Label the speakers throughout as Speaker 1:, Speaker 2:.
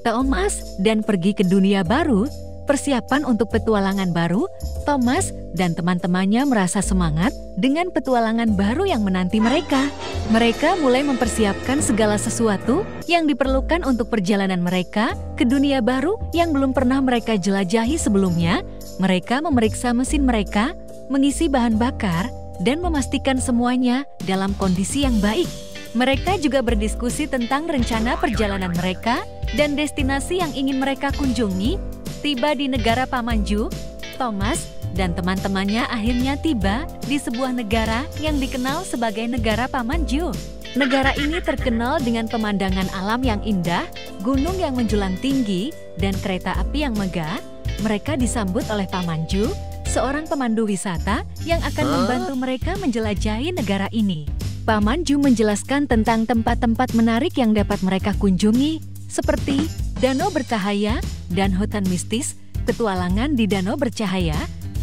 Speaker 1: Thomas dan pergi ke dunia baru, persiapan untuk petualangan baru. Thomas dan teman-temannya merasa semangat dengan petualangan baru yang menanti mereka. Mereka mulai mempersiapkan segala sesuatu yang diperlukan untuk perjalanan mereka ke dunia baru yang belum pernah mereka jelajahi sebelumnya. Mereka memeriksa mesin mereka, mengisi bahan bakar, dan memastikan semuanya dalam kondisi yang baik. Mereka juga berdiskusi tentang rencana perjalanan mereka dan destinasi yang ingin mereka kunjungi. Tiba di negara Pamanju, Thomas dan teman-temannya akhirnya tiba di sebuah negara yang dikenal sebagai negara Pamanju. Negara ini terkenal dengan pemandangan alam yang indah, gunung yang menjulang tinggi, dan kereta api yang megah. Mereka disambut oleh Pamanju, seorang pemandu wisata yang akan membantu mereka menjelajahi negara ini. Pamanju menjelaskan tentang tempat-tempat menarik yang dapat mereka kunjungi, seperti danau bercahaya dan hutan mistis. Petualangan di danau bercahaya,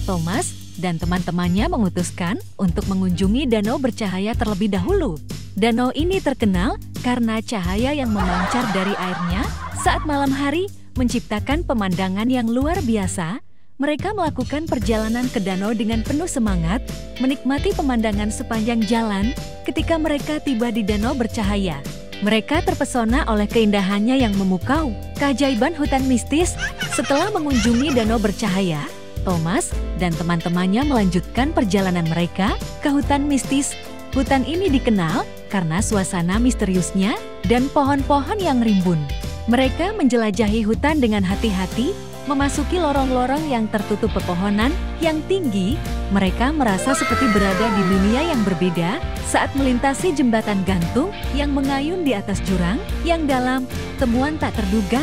Speaker 1: Thomas dan teman-temannya memutuskan untuk mengunjungi danau bercahaya terlebih dahulu. Danau ini terkenal karena cahaya yang memancar dari airnya saat malam hari menciptakan pemandangan yang luar biasa. Mereka melakukan perjalanan ke danau dengan penuh semangat, menikmati pemandangan sepanjang jalan. Ketika mereka tiba di danau bercahaya, mereka terpesona oleh keindahannya yang memukau, keajaiban hutan mistis. Setelah mengunjungi danau bercahaya, Thomas dan teman-temannya melanjutkan perjalanan mereka ke hutan mistis. Hutan ini dikenal karena suasana misteriusnya dan pohon-pohon yang rimbun. Mereka menjelajahi hutan dengan hati-hati, memasuki lorong-lorong yang tertutup pepohonan yang tinggi. Mereka merasa seperti berada di dunia yang berbeda saat melintasi jembatan gantung yang mengayun di atas jurang yang dalam. Temuan tak terduga.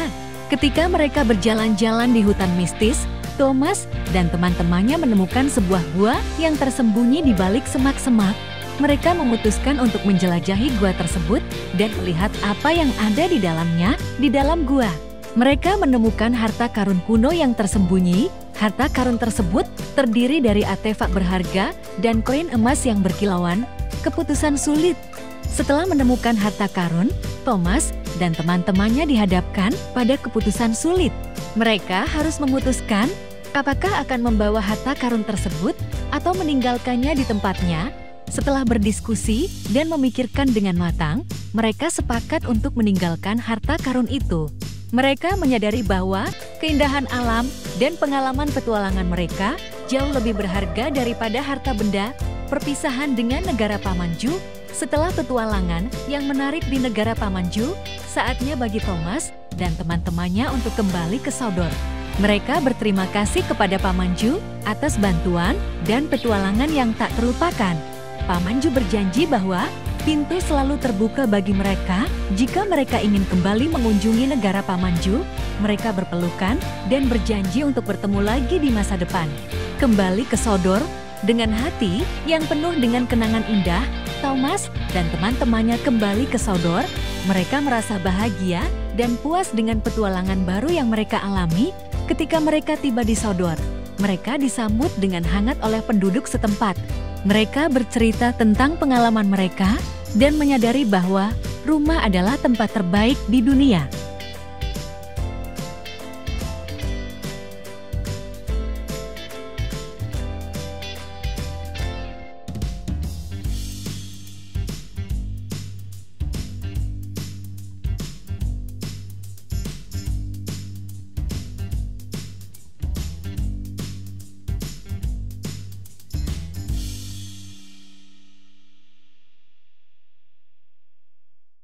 Speaker 1: Ketika mereka berjalan-jalan di hutan mistis, Thomas dan teman-temannya menemukan sebuah gua yang tersembunyi di balik semak-semak. Mereka memutuskan untuk menjelajahi gua tersebut dan melihat apa yang ada di dalamnya. Di dalam gua, mereka menemukan harta karun kuno yang tersembunyi. Harta karun tersebut terdiri dari artefak berharga dan koin emas yang berkilauan. Keputusan sulit. Setelah menemukan harta karun, Thomas dan teman-temannya dihadapkan pada keputusan sulit. Mereka harus memutuskan apakah akan membawa harta karun tersebut atau meninggalkannya di tempatnya. Setelah berdiskusi dan memikirkan dengan matang, mereka sepakat untuk meninggalkan harta karun itu. Mereka menyadari bahwa keindahan alam dan pengalaman petualangan mereka jauh lebih berharga daripada harta benda. Perpisahan dengan negara Pamanju. Setelah petualangan yang menarik di negara Pamanju, saatnya bagi Thomas dan teman-temannya untuk kembali ke Sodor. Mereka berterima kasih kepada Pamanju atas bantuan dan petualangan yang tak terlupakan. Pamanju berjanji bahwa pintu selalu terbuka bagi mereka jika mereka ingin kembali mengunjungi negara Pamanju. Mereka berpelukan dan berjanji untuk bertemu lagi di masa depan. Kembali ke Sodor dengan hati yang penuh dengan kenangan indah, Thomas dan teman-temannya kembali ke Sodor. Mereka merasa bahagia dan puas dengan petualangan baru yang mereka alami. Ketika mereka tiba di Sodor, mereka disambut dengan hangat oleh penduduk setempat. Mereka bercerita tentang pengalaman mereka dan menyadari bahwa rumah adalah tempat terbaik di dunia.